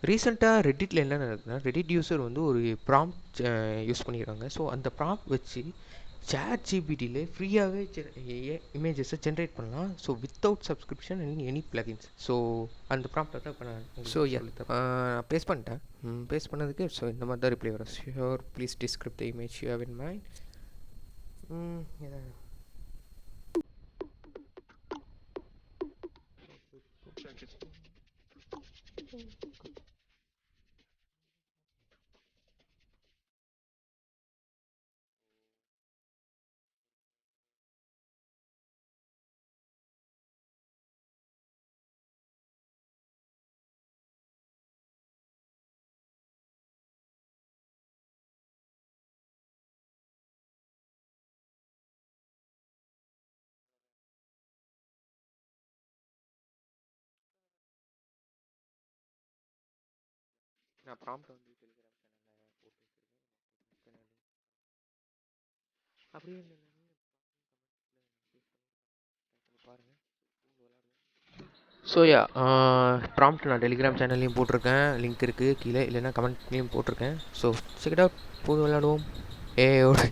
ரீசெண்டாக ரெட்டிட்டில் என்ன நடக்குதுன்னா, ரெடிட் யூஸர் வந்து ஒரு ப்ராம்ப்ட் யூஸ் பண்ணிக்கிறாங்க. ஸோ அந்த ப்ராம்ப்ட் வச்சு சேட் ஜிபிடியில் ஃப்ரீயாகவே இமேஜஸை ஜென்ரேட் பண்ணலாம். So without subscription and any plugins. So அந்த ப்ராம்ப்டை தான் இப்போ நான் நான் பேஸ் பண்ணிட்டேன். பேஸ் பண்ணதுக்கு ஸோ இந்த மாதிரி தான் ரிப்ளை வரும். Sure please டிஸ்கிரிப் the image you have in mind. நான் ப்ராம்ப்ட் வந்து டெலிகிராம் சேனலில் போட்டு வச்சுருக்கேன். அப்படியே பாருங்கள் ஸோ யா ப்ராம்ப்ட் நான் டெலிகிராம் சேனல்லையும் போட்டிருக்கேன், லிங்க் இருக்குது கீழே, இல்லைன்னா கமெண்ட்லேயும் போட்டிருக்கேன். ஸோ செக் இட் அவுட், போய் விளையாடுவோம். ஏயோட